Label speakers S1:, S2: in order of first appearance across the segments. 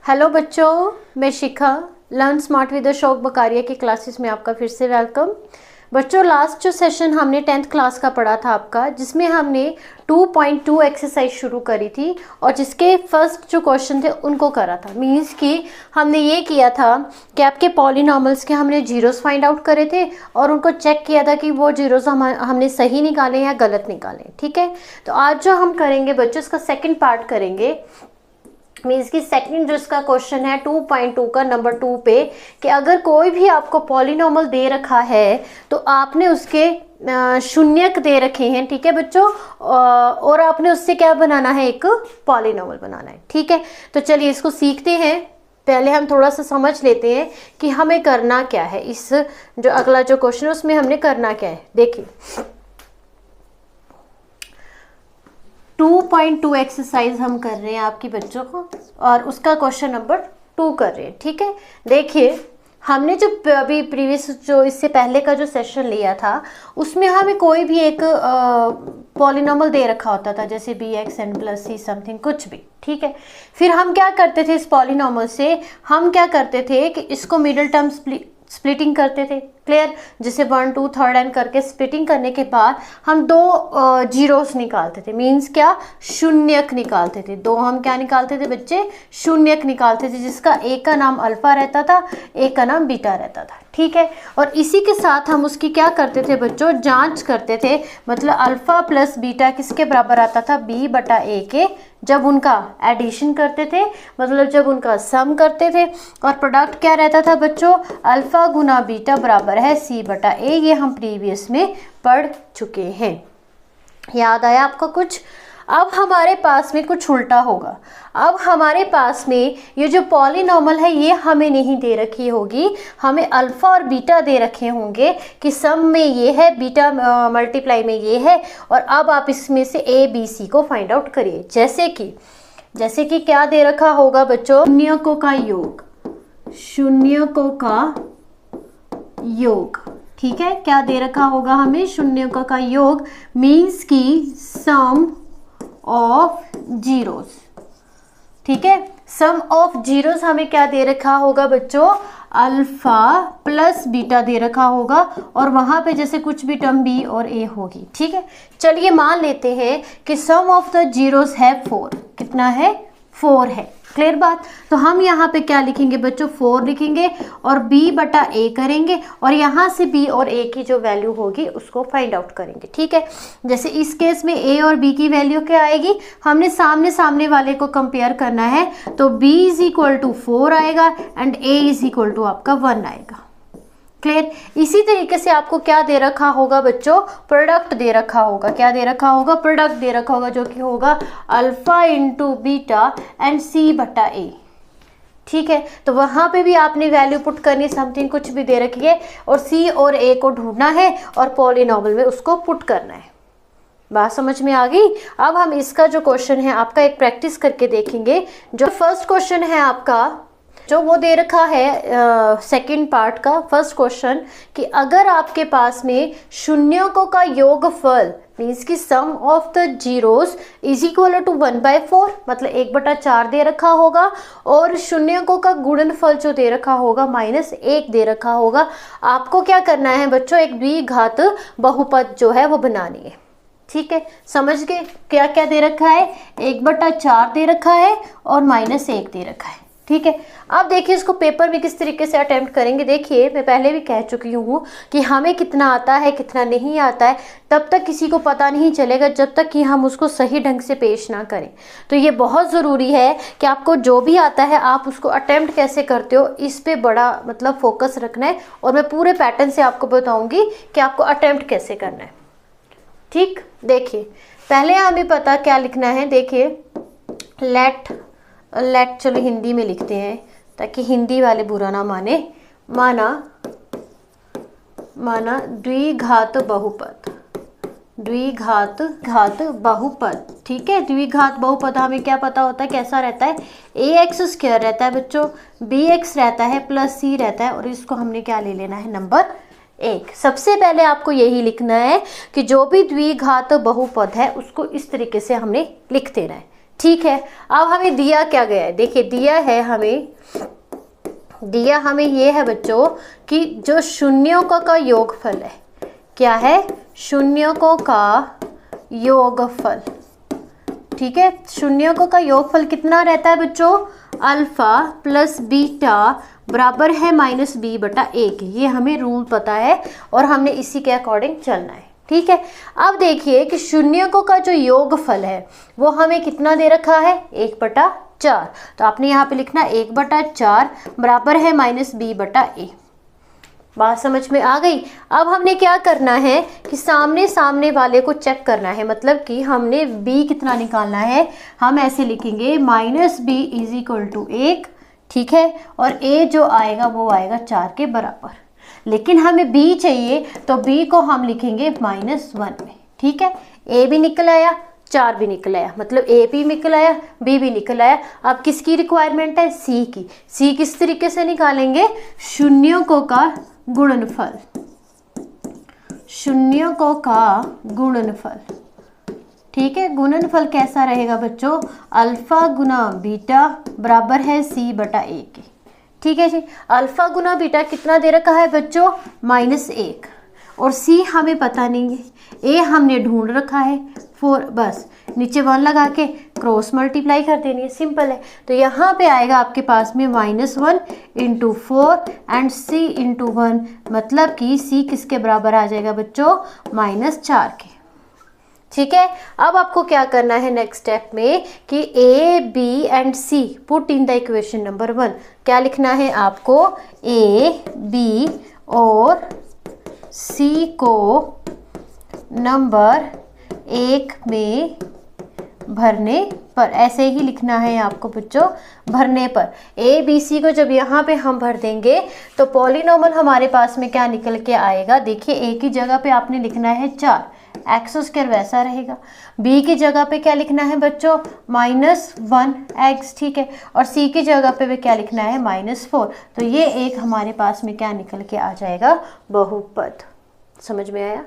S1: Hello बच्चों, मैं शिखा learn smart with शौक बकारिया की क्लासेस में आपका फिर से वेलकम। बच्चों, लास्ट जो सेशन हमने 10th क्लास का पढ़ा था आपका, जिसमें हमने 2.2 एक्सरसाइज शुरू करी थी और जिसके फर्स्ट जो क्वेश्चन थे उनको करा था। मीन्स कि हमने ये किया था कि आपके पॉलिनॉमल्स के हमने जीरोस फाइंड आउट करे थे और उनको चेक किया था कि वो जीरोस हमने सही निकाले या गलत निकाले। ठीक है, तो आज जो हम करेंगे बच्चों, इसका सेकेंड पार्ट करेंगे। मीन्स कि सेकंड जो इसका क्वेश्चन है 2.2 का नंबर 2 पे, कि अगर कोई भी आपको पॉलिनॉमल दे रखा है तो आपने उसके शून्यक दे रखे हैं। ठीक है बच्चों, और आपने उससे क्या बनाना है, एक पॉलिनॉमल बनाना है। ठीक है, तो चलिए इसको सीखते हैं। पहले हम थोड़ा सा समझ लेते हैं कि हमें करना क्या है। इस जो अगला जो क्वेश्चन है उसमें हमने करना क्या है। देखिए 2.2 एक्सरसाइज हम कर रहे हैं आपकी बच्चों को और उसका क्वेश्चन नंबर 2 कर रहे हैं। ठीक है, देखिए हमने जो अभी प्रीवियस जो इससे पहले का जो सेशन लिया था उसमें हमें कोई भी एक पॉलिनॉमल दे रखा होता था, जैसे bxn + c समथिंग कुछ भी। ठीक है, फिर हम क्या करते थे, इस पॉलिनॉमल से हम क्या करते थे कि इसको मिडिल टर्म स्प्लिटिंग करते थे। क्लियर, जैसे 1 2 3 एंड करके स्प्लिटिंग करने के बाद हम दो जीरोस निकालते थे। मीन्स क्या, शून्यक निकालते थे। दो हम क्या निकालते थे बच्चे, शून्यक निकालते थे, जिसका एक का नाम अल्फा रहता था, एक का नाम बीटा रहता था। ठीक है, और इसी के साथ हम उसकी क्या करते थे बच्चों, जांच करते थे। मतलब अल्फा प्लस बीटा किसके बराबर आता था, b/a के, जब उनका एडिशन करते थे, मतलब जब उनका सम करते थे। और प्रोडक्ट क्या रहता था बच्चों, अल्फा गुना बीटा बराबर है c/a। ये हम प्रीवियस में पढ़ चुके हैं। याद आया आपको कुछ? अब हमारे पास में कुछ उल्टा होगा। अब हमारे पास में ये जो पॉलिनॉमल है ये हमें नहीं दे रखी होगी, हमें अल्फा और बीटा दे रखे होंगे कि सम में ये है, बीटा मल्टीप्लाई में ये है। और अब आप इसमें से a b c को फाइंड आउट करिए। जैसे कि क्या दे रखा होगा बच्चों, शून्यकों का योग, शून्यकों का योग। ठीक है, क्या दे रखा होगा हमें, शून्यकों का योग। मीन्स की सम ऑफ जीरोस। ठीक है, सम ऑफ जीरोस हमें क्या दे रखा होगा बच्चों, अल्फा प्लस बीटा दे रखा होगा और वहां पे जैसे कुछ भी टर्म b और a होगी। ठीक है, चलिए मान लेते हैं कि सम ऑफ द जीरोस है 4। कितना है, 4 है। क्लियर बात? तो हम यहाँ पे क्या लिखेंगे बच्चों, 4 लिखेंगे और b/a करेंगे और यहाँ से b और a की जो वैल्यू होगी उसको फाइंड आउट करेंगे। ठीक है, जैसे इस केस में a और b की वैल्यू क्या आएगी, हमने सामने वाले को कंपेयर करना है, तो b = 4 आएगा एंड a = आपका 1 आएगा। क्लियर? इसी तरीके से आपको क्या दे रखा होगा बच्चों, प्रोडक्ट दे रखा होगा। क्या दे रखा होगा, प्रोडक्ट दे रखा होगा, जो कि होगा अल्फा × बीटा एंड c/a। ठीक है, तो वहां पे भी आपने वैल्यू पुट करनी, समथिंग कुछ भी दे रखी है और c और a को ढूंढना है और पॉलिनॉमल में उसको पुट करना है। बात समझ में आ गई? अब हम इसका जो क्वेश्चन है आपका एक प्रैक्टिस करके देखेंगे। जो फर्स्ट क्वेश्चन है आपका, जो वो दे रखा है सेकंड पार्ट का फर्स्ट क्वेश्चन, कि अगर आपके पास में शून्यकों का योगफल, मीन्स की सम ऑफ द जीरोस = 1/4, मतलब 1/4 दे रखा होगा, और शून्यकों का गुणनफल जो दे रखा होगा -1 दे रखा होगा। आपको क्या करना है बच्चों, एक द्विघात बहुपद जो है वो बनानी है। ठीक है, समझ गए? क्या क्या दे रखा है, 1/4 दे रखा है और -1 दे रखा है। ठीक है, अब देखिए इसको पेपर में किस तरीके से अटेम्प्ट करेंगे। देखिए मैं पहले भी कह चुकी हूँ कि हमें कितना आता है कितना नहीं आता है तब तक किसी को पता नहीं चलेगा जब तक कि हम उसको सही ढंग से पेश ना करें। तो ये बहुत ज़रूरी है कि आपको जो भी आता है आप उसको अटेम्प्ट कैसे करते हो, इस पे बड़ा मतलब फोकस रखना है और मैं पूरे पैटर्न से आपको बताऊँगी कि आपको अटेम्प्ट कैसे करना है। ठीक, देखिए पहले हमें पता क्या लिखना है। देखिए लेट चलो हिंदी में लिखते हैं ताकि हिंदी वाले बुरा ना माने। माना द्विघात बहुपद, द्विघात बहुपद। ठीक है, द्विघात बहुपद हमें क्या पता होता है, कैसा रहता है, ax² रहता है बच्चों, bx रहता है प्लस c रहता है और इसको हमने क्या ले लेना है, नंबर 1। सबसे पहले आपको यही लिखना है कि जो भी द्विघात बहुपद है उसको इस तरीके से हमने लिख देना है। ठीक है, अब हमें दिया क्या गया है, देखिए दिया हमें ये है बच्चों कि जो शून्यों का योगफल है, क्या है, शून्यों का योगफल। ठीक है, शून्यों का योगफल कितना रहता है बच्चों, अल्फा प्लस बीटा बराबर है माइनस बी बटा ए के। ये हमें रूल पता है और हमने इसी के अकॉर्डिंग चलना है। ठीक है, अब देखिए कि शून्यों का जो योगफल है वो हमें कितना दे रखा है, 1/4। तो आपने यहाँ पे लिखना 1/4 बराबर है माइनस बी बटा ए। बात समझ में आ गई। अब हमने क्या करना है कि सामने वाले को चेक करना है, मतलब कि हमने b कितना निकालना है, हम ऐसे लिखेंगे minus B is equal to 1। ठीक है, और a जो आएगा वो आएगा 4 के बराबर, लेकिन हमें b चाहिए तो b को हम लिखेंगे -1 में। ठीक है, a भी निकल आया, 4 भी निकल आया, मतलब a भी निकल आया, b भी निकल आया। अब किसकी रिक्वायरमेंट है, c की। c किस तरीके से निकालेंगे, शून्यों का गुणनफल, शून्यों का गुणनफल। ठीक है, गुणनफल कैसा रहेगा बच्चों, अल्फा गुना बीटा बराबर है c बटा ए के। ठीक है जी, अल्फा गुना बीटा कितना दे रखा है बच्चों, -1, और c हमें पता नहीं है, a हमने ढूंढ रखा है 4, बस नीचे 1 लगा के क्रॉस मल्टीप्लाई कर देनी है, सिंपल है। तो यहाँ पे आएगा आपके पास में -1 इंटू 4 एंड c इंटू 1, मतलब कि c किसके बराबर आ जाएगा बच्चों, -4 के। ठीक है, अब आपको क्या करना है नेक्स्ट स्टेप में कि a, b and c put in the equation number 1। क्या लिखना है आपको, a, b और c को नंबर 1 में भरने पर, ऐसे ही लिखना है आपको बच्चों, भरने पर a b c को जब यहाँ पे हम भर देंगे तो पॉलिनोमियल हमारे पास में क्या निकल के आएगा, देखिए a की जगह पे आपने लिखना है 4, x² वैसा रहेगा। b की जगह पे क्या लिखना है बच्चों, -1x। ठीक है, और c की जगह पे भी क्या लिखना है, -4। तो ये एक हमारे पास में क्या निकल के आ जाएगा, बहुपद। समझ में आया।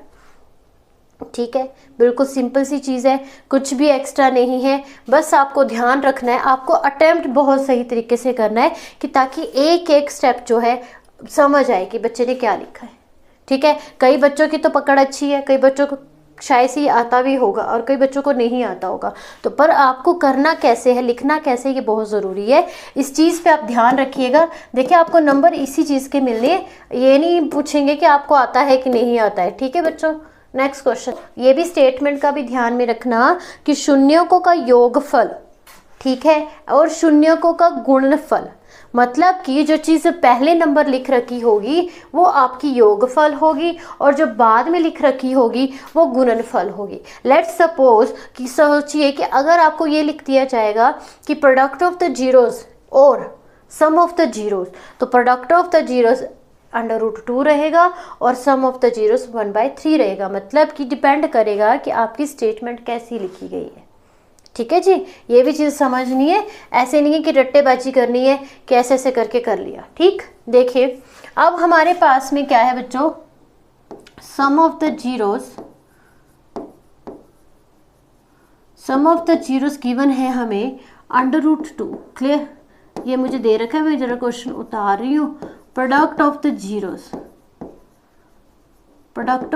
S1: ठीक है, बिल्कुल सिंपल सी चीज़ है, कुछ भी एक्स्ट्रा नहीं है, बस आपको ध्यान रखना है, आपको अटेम्प्ट बहुत सही तरीके से करना है कि ताकि एक एक स्टेप जो है समझ आए कि बच्चे ने क्या लिखा है। ठीक है, कई बच्चों की तो पकड़ अच्छी है, कई बच्चों को शायद से आता भी होगा और कई बच्चों को नहीं आता होगा, तो पर आपको करना कैसे है, लिखना कैसे, ये बहुत ज़रूरी है। इस चीज़ पे आप ध्यान रखिएगा। देखिए, आपको नंबर इसी चीज़ के मिलने, ये नहीं पूछेंगे कि आपको आता है कि नहीं आता है। ठीक है बच्चों, नेक्स्ट क्वेश्चन, ये भी स्टेटमेंट का भी ध्यान में रखना कि शून्यों का योगफल, ठीक है, और शून्यों का गुणनफल, मतलब कि जो चीज़ पहले नंबर लिख रखी होगी वो आपकी योगफल होगी और जो बाद में लिख रखी होगी वो गुणनफल होगी। लेट्स सपोज कि सोचिए कि अगर आपको ये लिख दिया जाएगा कि प्रोडक्ट ऑफ द जीरोस और सम ऑफ द जीरोस, तो प्रोडक्ट ऑफ द जीरोस √2 रहेगा और सम ऑफ द जीरोस 1/3 रहेगा। मतलब कि डिपेंड करेगा कि आपकी स्टेटमेंट कैसी लिखी गई है। ठीक है जी, ये भी चीज़ समझनी है, ऐसे नहीं है कि रट्टेबाजी करनी है कि ऐसे ऐसे करके कर लिया। ठीक, देखिए अब हमारे पास में क्या है बच्चों, sum of the zeros given है हमें √2। क्लियर, ये मुझे दे रखा है, मैं जरा क्वेश्चन उतार रही हूँ। प्रोडक्ट ऑफ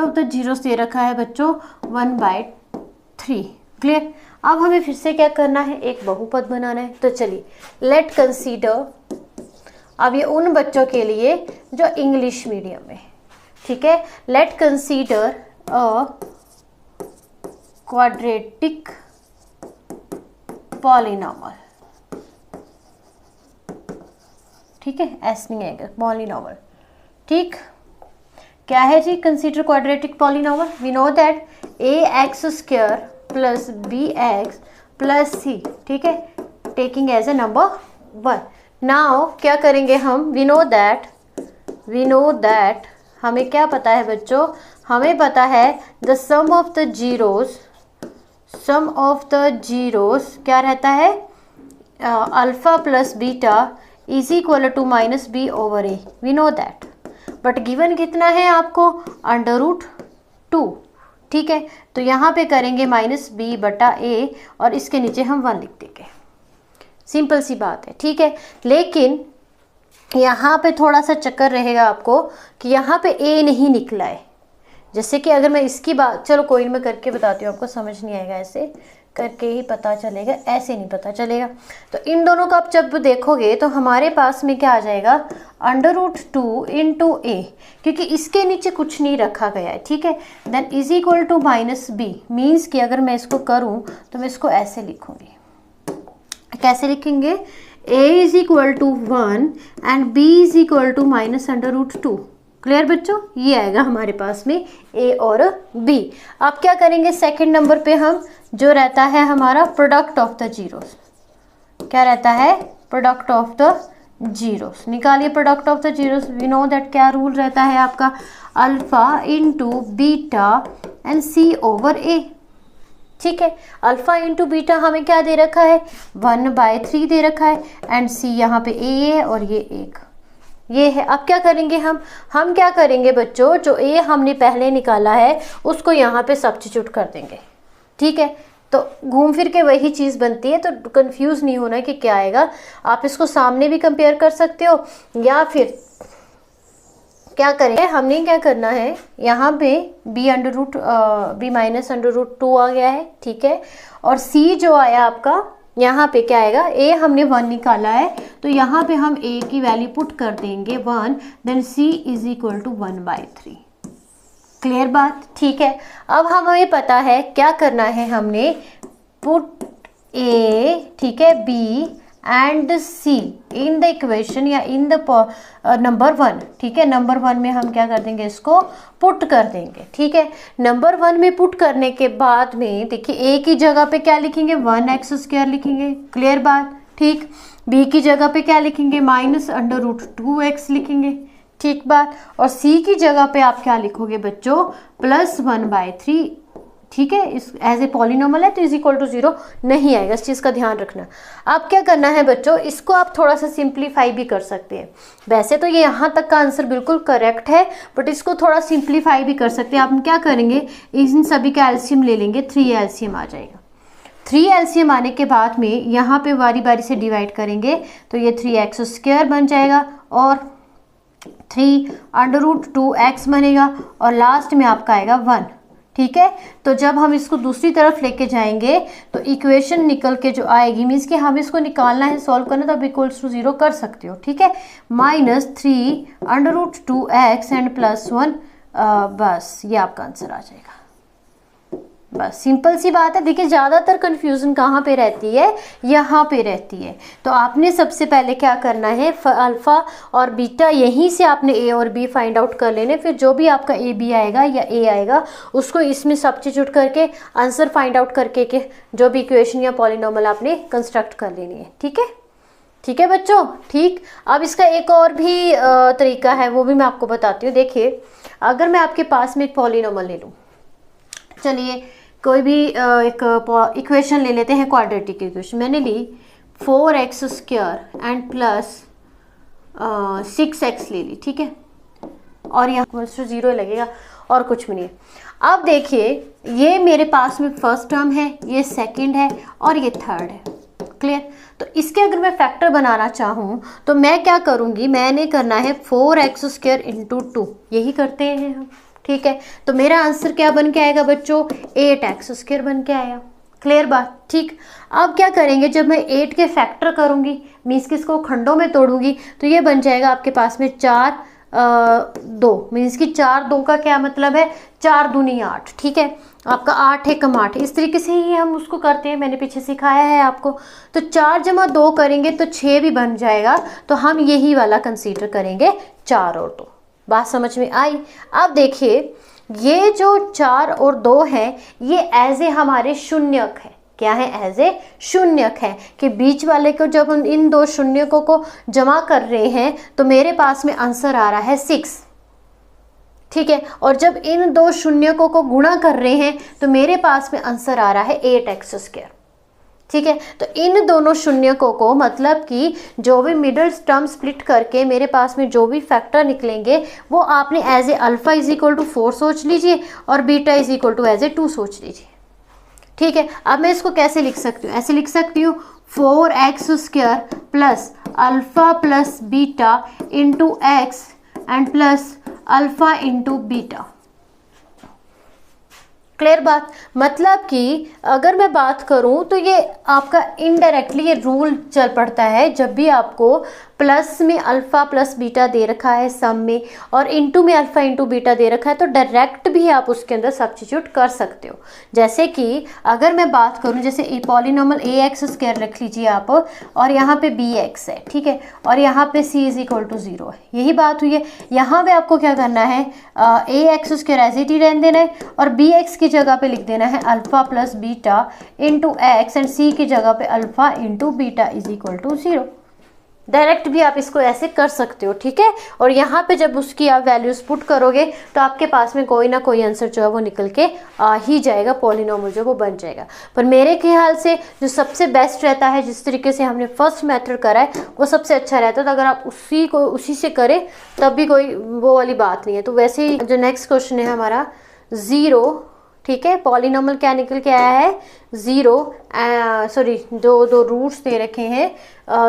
S1: द जीरोस दे रखा है बच्चों 1/3। क्लियर, अब हमें फिर से क्या करना है, एक बहुपद बनाना है। तो चलिए लेट कंसीडर, अब ये उन बच्चों के लिए जो इंग्लिश मीडियम में, ठीक है, let consider a quadratic polynomial. ठीक है, ऐसे नहीं आएगा, पॉलिनोमियल। ठीक, क्या है जी, consider quadratic polynomial. We know that ax² plus bx plus c, ठीक है, taking as a number 1। Now क्या करेंगे हम, वी नो दैट हमें क्या पता है बच्चों, हमें पता है the sum of the zeros क्या रहता है, alpha plus beta is equal to -b/a। We know that, but given कितना है आपको, √2। ठीक है, तो यहाँ पे करेंगे -b बटा a और इसके नीचे हम 1 लिख देंगे। सिंपल सी बात है, ठीक है। लेकिन यहाँ पे थोड़ा सा चक्कर रहेगा आपको कि यहाँ पे a नहीं निकला है। जैसे कि अगर मैं इसकी बात, चलो कोई मैं करके बताती हूँ, आपको समझ नहीं आएगा, ऐसे करके ही पता चलेगा, ऐसे नहीं पता चलेगा। तो इन दोनों को आप जब देखोगे तो हमारे पास में क्या आ जाएगा, √2 इंटू a, क्योंकि इसके नीचे कुछ नहीं रखा गया है, ठीक है। Then is equal to -b, means कि अगर मैं इसको करूँ तो मैं इसको ऐसे लिखूँगी। कैसे लिखेंगे, a is equal to 1 and b is equal to -√2। Clear बच्चों, ये आएगा हमारे पास में a और b। अब क्या करेंगे, सेकंड नंबर पे हम जो रहता है हमारा प्रोडक्ट ऑफ द जीरोस, क्या रहता है, प्रोडक्ट ऑफ द जीरोस। निकालिए product of the zeros. We know that क्या रूल रहता है आपका, alpha into beta and c over a, ठीक है। अल्फा इंटू बीटा हमें क्या दे रखा है, 1/3 दे रखा है एंड c यहाँ पे a है और ये 1, ये है। अब क्या करेंगे हम क्या करेंगे बच्चों, जो a हमने पहले निकाला है उसको यहाँ पे सब्स्टिट्यूट कर देंगे, ठीक है। तो घूम फिर के वही चीज़ बनती है, तो कंफ्यूज नहीं होना कि क्या आएगा। आप इसको सामने भी कंपेयर कर सकते हो, या फिर क्या करें, हमने क्या करना है, यहाँ पे b माइनस √2 आ गया है, ठीक है। और c जो आया आपका, यहाँ पे क्या आएगा, a हमने 1 निकाला है, तो यहाँ पे हम a की वैल्यू पुट कर देंगे 1, then c is equal to 1/3। Clear बात, ठीक है। अब हमें पता है क्या करना है, हमने पुट a, ठीक है, b and c in the equation या इन द नंबर 1, ठीक है। नंबर 1 में हम क्या कर देंगे, इसको पुट कर देंगे, ठीक है। नंबर 1 में पुट करने के बाद में देखिए a की जगह पे क्या लिखेंगे, 1x² लिखेंगे। क्लियर बात, ठीक। b की जगह पे क्या लिखेंगे, -√2x लिखेंगे, ठीक बात। और c की जगह पे आप क्या लिखोगे बच्चों, +1/3, ठीक है। इस एज ए पॉलिनोमियल है तो इज इक्वल टू 0 नहीं आएगा, इस चीज़ का ध्यान रखना। अब क्या करना है बच्चों, इसको आप थोड़ा सा सिंप्लीफाई भी कर सकते हैं। वैसे तो ये यहाँ तक का आंसर बिल्कुल करेक्ट है, बट इसको थोड़ा सिंप्लीफाई भी कर सकते हैं। आप क्या करेंगे, इन सभी का एलसीएम ले लेंगे, 3 एलसीएम आ जाएगा। 3 एलसीएम आने के बाद में यहाँ पे बारी बारी से डिवाइड करेंगे तो ये 3x² बन जाएगा और 3√2x बनेगा और लास्ट में आपका आएगा 1, ठीक है। तो जब हम इसको दूसरी तरफ लेके जाएंगे तो इक्वेशन निकल के जो आएगी, मीन्स कि हम इसको निकालना है, सॉल्व करना, तो आप इक्वल्स टू 0 कर सकते हो, ठीक है। -3√2x एंड +1, बस ये आपका आंसर आ जाएगा। बस सिंपल सी बात है। देखिए ज़्यादातर कन्फ्यूज़न कहाँ पे रहती है, यहाँ पे रहती है। तो आपने सबसे पहले क्या करना है, अल्फ़ा और बीटा यहीं से आपने a और b फाइंड आउट कर लेने, फिर जो भी आपका a b आएगा या a आएगा उसको इसमें सब्स्टिट्यूट करके आंसर फाइंड आउट करके के जो भी इक्वेशन या पॉलिनोमियल आपने कंस्ट्रक्ट कर लेनी है, ठीक है। ठीक है बच्चों, ठीक। अब इसका एक और भी तरीका है, वो भी मैं आपको बताती हूँ। देखिए अगर मैं आपके पास में एक पॉलिनोमियल ले लूँ, चलिए कोई भी एक इक्वेशन ले लेते हैं, क्वाड्रेटिक इक्वेशन मैंने ली 4x² एंड +6x ले ली, ठीक है। और यहाँ 0 लगेगा और कुछ भी नहीं है। अब देखिए ये मेरे पास में फर्स्ट टर्म है, ये सेकंड है और ये थर्ड है। क्लियर। तो इसके अगर मैं फैक्टर बनाना चाहूँ तो मैं क्या करूँगी, मैंने करना है 4x² इंटू 2, यही करते हैं हम, ठीक है। तो मेरा आंसर क्या बन के आएगा बच्चों, 8x² बन के आएगा। क्लियर बात, ठीक। अब क्या करेंगे, जब मैं 8 के फैक्टर करूँगी, मीन्स कि इसको खंडों में तोड़ूंगी, तो ये बन जाएगा आपके पास में 4 2, मीन्स कि 4 2 का क्या मतलब है, 4 दूनी 8, ठीक है। आपका 8 है कम 8, इस तरीके से ही हम उसको करते हैं, मैंने पीछे सिखाया है आपको। तो 4 जमा 2 करेंगे तो 6 भी बन जाएगा, तो हम यही वाला कंसीडर करेंगे 4 और 2। बात समझ में आई। अब देखिए ये जो 4 और 2 है ये एज ए हमारे शून्यक है। क्या है, एज ए शून्यक है, कि बीच वाले को जब हम इन दो शून्यकों को जमा कर रहे हैं तो मेरे पास में आंसर आ रहा है 6, ठीक है। और जब इन दो शून्यकों को गुणा कर रहे हैं तो मेरे पास में आंसर आ रहा है 8x²। ठीक है। तो इन दोनों शून्यकों को मतलब कि जो भी मिडल टर्म स्प्लिट करके मेरे पास में जो भी फैक्टर निकलेंगे वो आपने as a alpha is equal to 4 सोच लीजिए और beta is equal to as a 2 सोच लीजिए। ठीक है। अब मैं इसको कैसे लिख सकती हूँ, ऐसे लिख सकती हूँ 4x² plus alpha plus beta into X and plus alpha into beta. Clear बात। मतलब कि अगर मैं बात करूं तो ये आपका इनडायरेक्टली ये रूल चल पड़ता है जब भी आपको प्लस में अल्फा प्लस बीटा दे रखा है सम में और इनटू में अल्फा इंटू बीटा दे रखा है तो डायरेक्ट भी आप उसके अंदर सब्स्टिट्यूट कर सकते हो। जैसे कि अगर मैं बात करूं जैसे पॉलिनोमियल ax² रख लीजिए आप और यहाँ पे bx है, ठीक है, और यहाँ पे c इज इक्वल टू 0 है, यही बात हुई है। यहाँ पे आपको क्या करना है, ax² एज इट ही रहने देना है और bx की जगह पे लिख देना है alpha plus beta into X and c की जगह पे alpha into beta is equal to 0। Direct भी आप इसको ऐसे कर सकते हो, ठीक है। और यहाँ पे जब उसकी आप वैल्यूज पुट करोगे तो आपके पास में कोई ना कोई आंसर जो है वो निकल के आ ही जाएगा, पॉलिनोमियल जो वो बन जाएगा। पर मेरे ख्याल से जो सबसे बेस्ट रहता है, जिस तरीके से हमने फर्स्ट मेथड करा है वो सबसे अच्छा रहता है। तो अगर आप उसी से करें तब भी कोई वो वाली बात नहीं है। तो वैसे ही जो नेक्स्ट क्वेश्चन है हमारा 0, ठीक है, पॉलिनोमियल क्या निकल के आया है 0, सॉरी दो रूट्स दे रखे हैं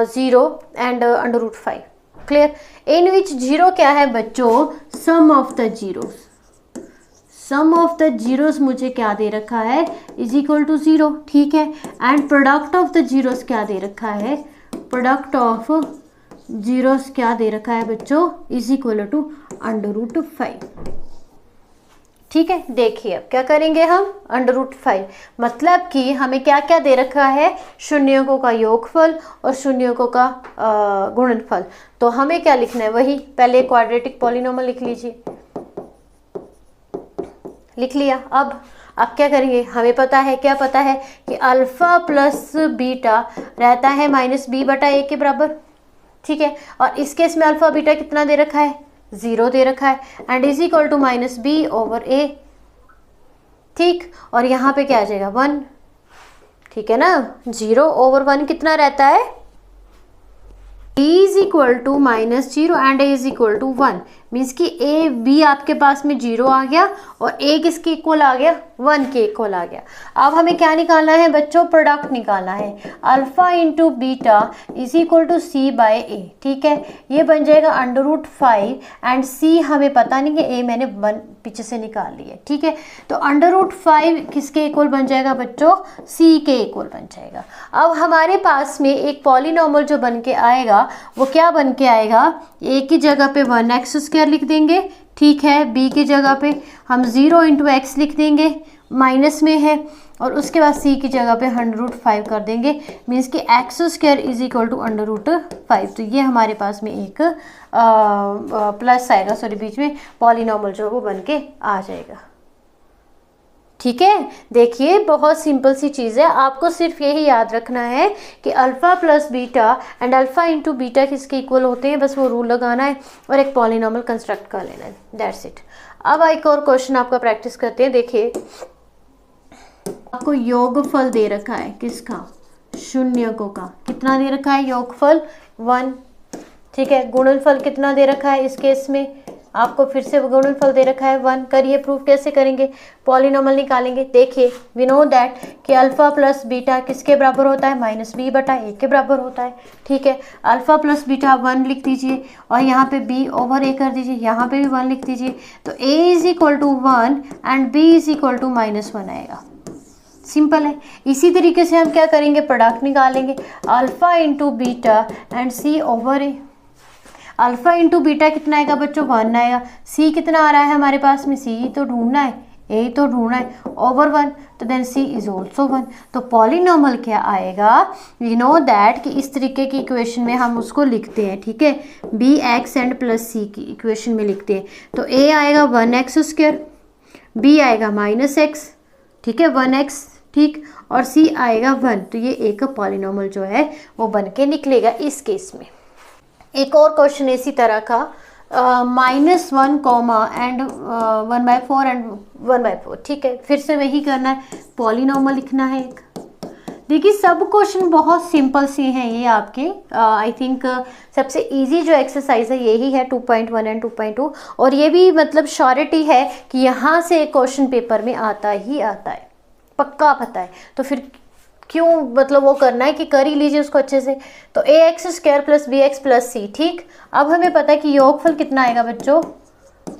S1: 0 एंड √5। क्लियर। इन विच 0 क्या है बच्चों, sum of the zeros. Sum of the zeros मुझे क्या दे रखा है इज इक्वल टू 0, ठीक है। And product of the zeros क्या दे रखा है, प्रोडक्ट ऑफ जीरोस क्या दे रखा है बच्चों इज इक्वल टू √5। ठीक है। देखिए अब क्या करेंगे हम, √5 मतलब कि हमें क्या क्या दे रखा है, शून्यकों का योगफल और शून्यकों का गुणनफल। तो हमें क्या लिखना है, वही पहले क्वाड्रेटिक पॉलिनोमियल लिख लीजिए, लिख लिया। अब क्या करेंगे, हमें पता है, क्या पता है कि अल्फा प्लस बीटा रहता है -b/a के बराबर, ठीक है। और इस केस में अल्फा बीटा कितना दे रखा है, 0 दे रखा है and is equal to -b/a, ठीक। और यहाँ पे क्या आ जाएगा 1, ठीक है ना। 0/1 कितना रहता है, b is equal to -0 and a is equal to 1, means कि a b आपके पास में 0 आ गया और a किसके इक्वल आ गया, 1 के इक्वल आ गया। अब हमें क्या निकालना है बच्चों, प्रोडक्ट निकालना है, alpha into beta is equal to c/a, ठीक है। ये बन जाएगा √5 एंड c हमें पता नहीं है, a मैंने 1 पीछे से निकाल लिया, ठीक है। तो √5 किसके इक्वल बन जाएगा बच्चों, c के इक्वल बन जाएगा। अब हमारे पास में एक पॉलिनोमियल जो बन के आएगा वो क्या बन के आएगा, a की जगह पे 1x² लिख देंगे, ठीक है। b की जगह पे हम 0 इंटू एक्स लिख देंगे, माइनस में है, और उसके बाद c की जगह पे 100√5 कर देंगे, मीन्स कि x² इज इक्वल टू √5। तो ये हमारे पास में एक प्लस आएगा, सॉरी बीच में पॉलिनोमियल जो वो बन के आ जाएगा, ठीक है। देखिए बहुत सिंपल सी चीज़ है, आपको सिर्फ यही याद रखना है कि alpha plus beta and alpha into beta किसके इक्वल होते हैं, बस वो रूल लगाना है और एक पॉलिनोमियल कंस्ट्रक्ट कर लेना है, दैट्स इट। अब एक और क्वेश्चन आपका प्रैक्टिस करते हैं। देखिए आपको योगफल दे रखा है किसका, शून्यकों का, कितना दे रखा है योगफल 1, ठीक है। गुणनफल कितना दे रखा है, इस केस में आपको फिर से गुणनफल दे रखा है 1। करिए प्रूफ कैसे करेंगे, पॉलिनोमियल निकालेंगे। देखिए वी नो दैट कि अल्फा प्लस बीटा किसके बराबर होता है, -b/a के बराबर होता है, ठीक है। अल्फा प्लस बीटा 1 लिख दीजिए और यहाँ पे b/a कर दीजिए, यहाँ पे भी 1 लिख दीजिए। तो a is equal to 1 and b is equal to -1 आएगा, सिंपल है। इसी तरीके से हम क्या करेंगे, प्रोडक्ट निकालेंगे, alpha into beta and c/a। Alpha into beta कितना आएगा बच्चों, 1 आएगा। c कितना आ रहा है हमारे पास में, c तो ढूंढना है, a तो ढूंढना है, ओवर 1, तो देन c इज ऑल्सो 1। तो पॉलिनोमियल क्या आएगा, वी नो दैट कि इस तरीके की इक्वेशन में हम उसको लिखते हैं, ठीक है। bx एंड प्लस c की इक्वेशन में लिखते हैं। तो a आएगा 1x², b आएगा -x, ठीक है, 1x, ठीक, और c आएगा 1। तो ये एक पॉलिनोमियल जो है वो बन के निकलेगा इस केस में। एक और क्वेश्चन इसी तरह का, -1, एंड 1/4 एंड 1/4, ठीक है। फिर से वही करना है, पॉलिनोमियल लिखना है एक। देखिए सब क्वेश्चन बहुत सिंपल से हैं ये आपके। आई थिंक सबसे इजी जो एक्सरसाइज है यही है 2.1 एंड 2.2, और ये भी मतलब श्योरिटी है कि यहाँ से क्वेश्चन पेपर में आता ही आता है, पक्का पता है। तो फिर क्यों मतलब वो करना है कि कर ही लीजिए उसको अच्छे से। तो ax² + bx + c, ठीक। अब हमें पता है कि योगफल कितना आएगा बच्चों,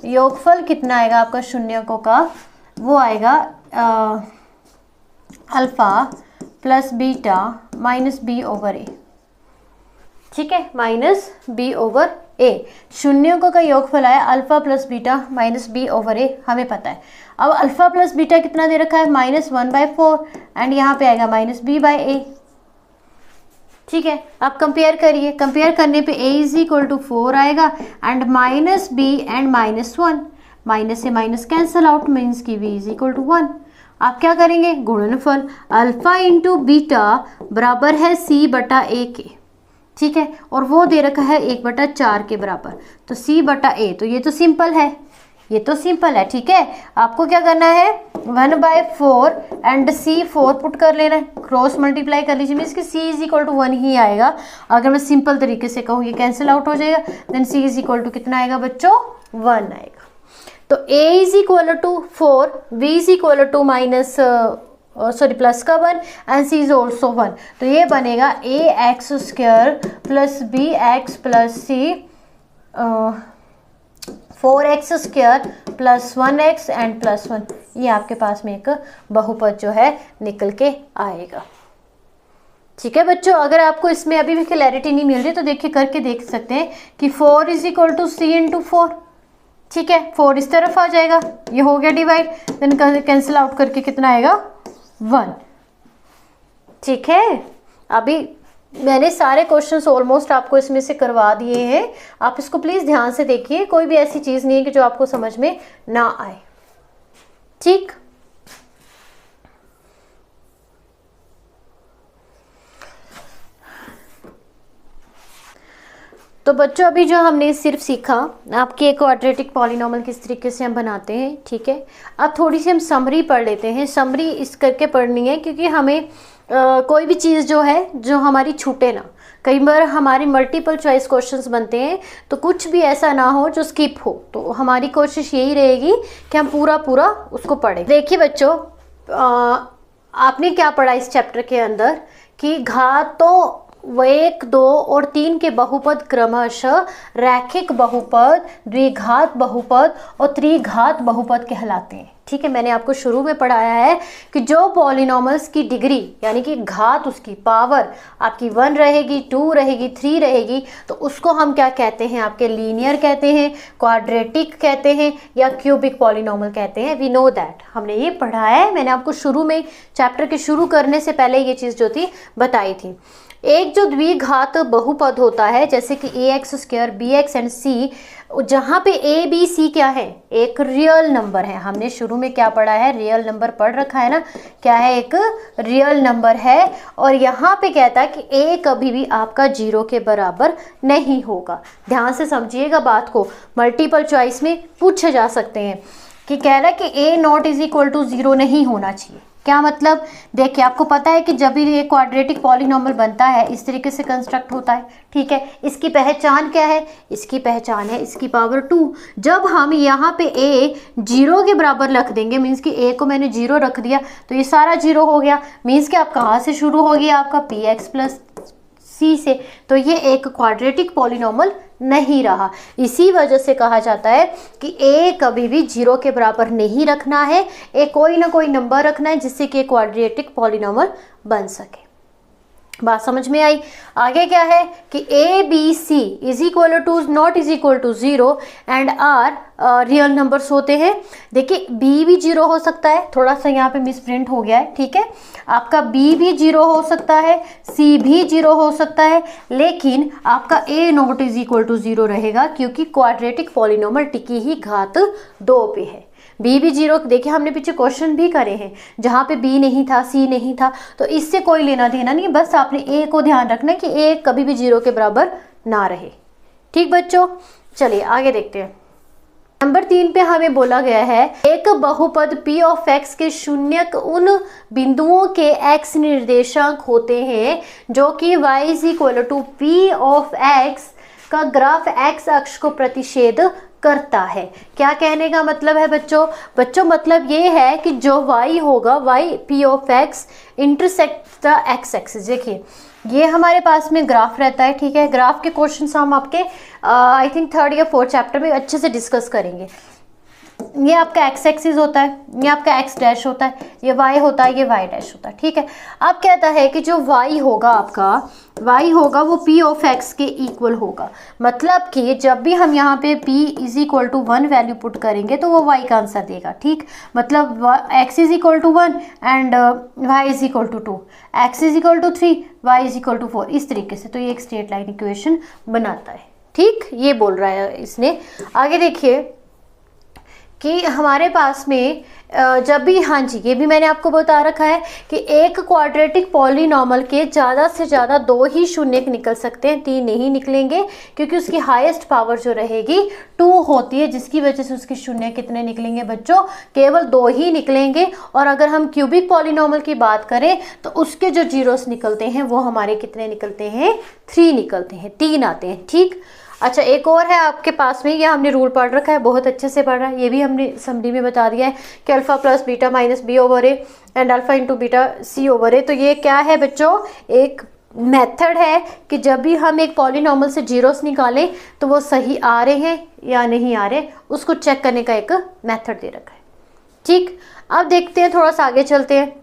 S1: योगफल कितना आएगा आपका शून्यकों का, वो आएगा अल्फा + बीटा -b/a, ठीक है, -b/a। शून्यकों का योगफल आया अल्फा + बीटा -b/a, हमें पता है। अब अल्फा + बीटा कितना दे रखा है, -1/4, एंड यहाँ पे आएगा -b/a, ठीक है। अब कंपेयर करिए, कंपेयर करने पे a = 4 आएगा एंड -b एंड -1, माइनस से माइनस कैंसल आउट, मीन्स की v = 1। आप क्या करेंगे, गुणनफल अल्फा × बीटा बराबर है c/a के, ठीक है, और वो दे रखा है 1/4 के बराबर, तो c/a। तो ये तो सिंपल है, ये तो सिंपल है, ठीक है। आपको क्या करना है, 1/4 एंड c4 पुट कर लेना है, क्रॉस मल्टीप्लाई कर लीजिए, मीन्स कि c = 1 ही आएगा। अगर मैं सिंपल तरीके से कहूँ ये कैंसिल आउट हो जाएगा, देन c = कितना आएगा बच्चों, 1 आएगा। तो a = 4, v = प्लस का 1 एंड c इज ऑल्सो 1, तो ये बनेगा ax² + bx + c 4x² + 1x and +1। ये आपके पास में एक बहुपद जो है निकल के आएगा, ठीक है बच्चों। अगर आपको इसमें अभी भी क्लैरिटी नहीं मिल रही तो देखिए करके देख सकते हैं कि 4 = c × 4, ठीक है, 4 इस तरफ आ जाएगा, ये हो गया डिवाइड, देन कैंसिल आउट करके कितना आएगा, 1, ठीक है। अभी मैंने सारे क्वेश्चंस ऑलमोस्ट आपको इसमें से करवा दिए हैं, आप इसको प्लीज़ ध्यान से देखिए, कोई भी ऐसी चीज़ नहीं है कि जो आपको समझ में ना आए, ठीक। तो बच्चों अभी जो हमने सिर्फ सीखा आपके एक क्वाड्रेटिक पॉलिनॉमियल किस तरीके से हम बनाते हैं, ठीक है। अब थोड़ी सी हम समरी पढ़ लेते हैं। समरी इस करके पढ़नी है क्योंकि हमें कोई भी चीज़ जो है जो हमारी छूटे ना, कई बार हमारे मल्टीपल चॉइस क्वेश्चंस बनते हैं तो कुछ भी ऐसा ना हो जो स्किप हो, तो हमारी कोशिश यही रहेगी कि हम पूरा पूरा उसको पढ़ें। देखिए बच्चों, आपने क्या पढ़ा इस चैप्टर के अंदर कि घातों 1, 2 और 3 के बहुपद क्रमशः रैखिक बहुपद, द्विघात बहुपद और त्रिघात बहुपद कहलाते हैं, ठीक है। मैंने आपको शुरू में पढ़ाया है कि जो पॉलिनॉमल्स की डिग्री यानी कि घात, उसकी पावर आपकी 1 रहेगी, 2 रहेगी, 3 रहेगी, तो उसको हम क्या कहते हैं, आपके लीनियर कहते हैं, क्वाड्रेटिक कहते हैं या क्यूबिक पॉलिनॉमल कहते हैं। वी नो दैट, हमने ये पढ़ा है, मैंने आपको शुरू में चैप्टर के शुरू करने से पहले ये चीज़ जो थी बताई थी। एक जो द्विघात बहुपद होता है जैसे कि ax², bx एंड c, जहाँ पे a b c क्या है, एक रियल नंबर है। हमने शुरू में क्या पढ़ा है, रियल नंबर पढ़ रखा है ना, क्या है, एक रियल नंबर है। और यहाँ पे कहता है कि a कभी भी आपका 0 के बराबर नहीं होगा। ध्यान से समझिएगा बात को, मल्टीपल चॉइस में पूछे जा सकते हैं कि कह रहा है कि a ≠ 0 नहीं होना चाहिए। क्या मतलब, देखिए आपको पता है कि जब भी ये क्वाड्रेटिक पॉलिनॉमियल बनता है इस तरीके से कंस्ट्रक्ट होता है, ठीक है। इसकी पहचान क्या है, इसकी पहचान है इसकी पावर 2। जब हम यहाँ पे a 0 के बराबर रख देंगे, मीन्स कि a को मैंने 0 रख दिया तो ये सारा 0 हो गया, मीन्स कि आप कहाँ से शुरू हो गया, आपका px + c से, तो ये एक क्वाड्रेटिक पॉलिनॉमियल नहीं रहा। इसी वजह से कहा जाता है कि a कभी भी 0 के बराबर नहीं रखना है, a कोई ना कोई नंबर रखना है जिससे कि क्वाड्रेटिक पॉलिनॉमियल बन सके। बात समझ में आई। आगे क्या है कि a b c ≠ 0 and are real numbers होते हैं। देखिए b भी 0 हो सकता है, थोड़ा सा यहाँ पे मिसप्रिंट हो गया है, ठीक है। आपका b भी 0 हो सकता है, c भी 0 हो सकता है, लेकिन आपका a ≠ 0 रहेगा क्योंकि क्वाड्रेटिक पॉलिनॉमियल टिकी ही घात 2 पे है। b भी 0, देखिए हमने पीछे क्वेश्चन भी करे हैं जहाँ पे b नहीं था, c नहीं था, तो इससे कोई लेना देना नहीं, बस आपने a को ध्यान रखना है कि a कभी भी 0 के बराबर ना रहे, ठीक बच्चों। चलिए आगे देखते हैं। नंबर 3 पे हमें बोला गया है एक बहुपद p ऑफ x के शून्यक उन बिंदुओं के x निर्देशांक होते हैं जो कि y is equal to p of x का ग्राफ x अक्ष को प्रतिच्छेद करता है। क्या कहने का मतलब है बच्चों मतलब ये है कि जो y होगा, y p of x intersect the x axis. देखिए ये हमारे पास में ग्राफ रहता है, ठीक है। ग्राफ के क्वेश्चंस हम आपके आई थिंक 3rd या 4th चैप्टर में अच्छे से डिस्कस करेंगे। ये आपका x एक्सिस होता है, ये आपका x डैश होता है, ये y होता है, ये y डैश होता है, ठीक है। अब कहता है कि जो y होगा आपका, y होगा वो p ऑफ x के इक्वल होगा। मतलब कि जब भी हम यहाँ पे p is equal to 1 value put करेंगे तो वो y का आंसर देगा, ठीक। मतलब x is equal to 1 and y is equal to 2, x is equal to 3, y is equal to 4, इस तरीके से। तो ये एक स्ट्रेट लाइन इक्वेशन बनाता है, ठीक। ये बोल रहा है इसने। आगे देखिए कि हमारे पास में जब भी, हाँ जी ये भी मैंने आपको बता रखा है कि एक क्वाड्रेटिक पॉलीनॉमल के ज़्यादा से ज़्यादा 2 ही शून्यक निकल सकते हैं, 3 नहीं निकलेंगे, क्योंकि उसकी हाईएस्ट पावर जो रहेगी 2 होती है, जिसकी वजह से उसके शून्य कितने निकलेंगे बच्चों, केवल 2 ही निकलेंगे। और अगर हम क्यूबिक पॉलीनॉमल की बात करें तो उसके जो जीरोस निकलते हैं वो हमारे कितने निकलते हैं, 3 निकलते हैं, 3 आते हैं, ठीक। अच्छा एक और है आपके पास में, ये हमने रूल पढ़ रखा है, बहुत अच्छे से पढ़ रहा है, ये भी हमने समरी में बता दिया है कि alpha plus beta minus b over a and alpha into beta c over a. तो ये क्या है बच्चों, एक मेथड है कि जब भी हम एक पॉलीनॉमल से जीरोस निकालें तो वो सही आ रहे हैं या नहीं आ रहे, उसको चेक करने का एक मेथड दे रखा है, ठीक। अब देखते हैं, थोड़ा सा आगे चलते हैं।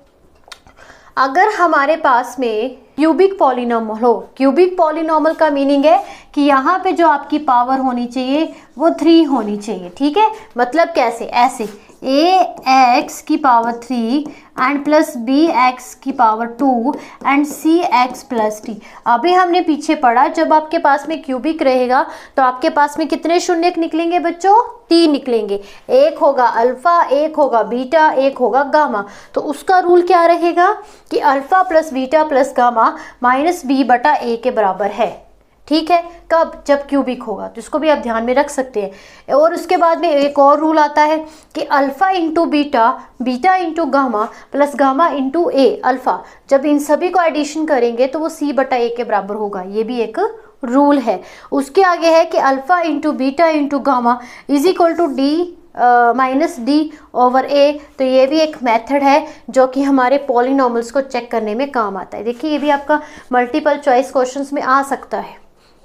S1: अगर हमारे पास में क्यूबिक पॉलीनॉमल हो, क्यूबिक पॉलीनॉमल का मीनिंग है कि यहाँ पे जो आपकी पावर होनी चाहिए वो 3 होनी चाहिए, ठीक है। मतलब कैसे, ऐसे ax की पावर 3 एंड प्लस bx की power 2 and cx plus t। अभी हमने पीछे पढ़ा जब आपके पास में क्यूबिक रहेगा तो आपके पास में कितने शून्यक निकलेंगे बच्चों, 3 निकलेंगे। एक होगा अल्फा, एक होगा बीटा, एक होगा गामा। तो उसका रूल क्या रहेगा कि alpha plus beta plus gamma minus b बटा a के बराबर है, ठीक है। कब, जब क्यूबिक होगा, तो इसको भी आप ध्यान में रख सकते हैं। और उसके बाद में एक और रूल आता है कि alpha into beta, beta into gamma plus gamma into a alpha, जब इन सभी को एडिशन करेंगे तो वो c बटा a के बराबर होगा। ये भी एक रूल है। उसके आगे है कि alpha into beta into gamma is equal to d minus d over a. तो ये भी एक मेथड है जो कि हमारे पॉलीनॉमल्स को चेक करने में काम आता है। देखिए ये भी आपका मल्टीपल चॉइस क्वेश्चंस में आ सकता है,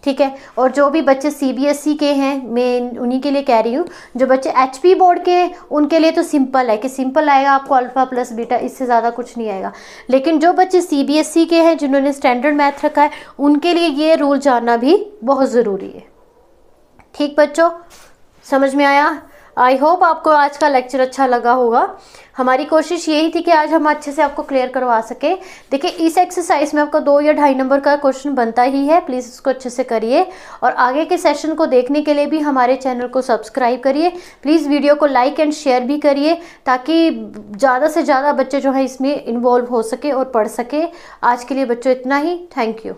S1: ठीक है। और जो भी बच्चे CBSE के हैं, मैं उन्हीं के लिए कह रही हूँ। जो बच्चे HP बोर्ड के, उनके लिए तो सिंपल है कि सिंपल आएगा आपको अल्फा प्लस बीटा, इससे ज़्यादा कुछ नहीं आएगा। लेकिन जो बच्चे CBSE के हैं, जिन्होंने स्टैंडर्ड मैथ रखा है, उनके लिए ये रूल जानना भी बहुत ज़रूरी है, ठीक बच्चों। समझ में आया? आई होप आपको आज का लेक्चर अच्छा लगा होगा। हमारी कोशिश यही थी कि आज हम अच्छे से आपको क्लियर करवा सके। देखिए इस एक्सरसाइज में आपका 2 या 2.5 नंबर का क्वेश्चन बनता ही है, प्लीज़ इसको अच्छे से करिए। और आगे के सेशन को देखने के लिए भी हमारे चैनल को सब्सक्राइब करिए। प्लीज़ वीडियो को लाइक एंड शेयर भी करिए ताकि ज़्यादा से ज़्यादा बच्चे जो है इसमें इन्वॉल्व हो सके और पढ़ सके। आज के लिए बच्चों इतना ही, थैंक यू।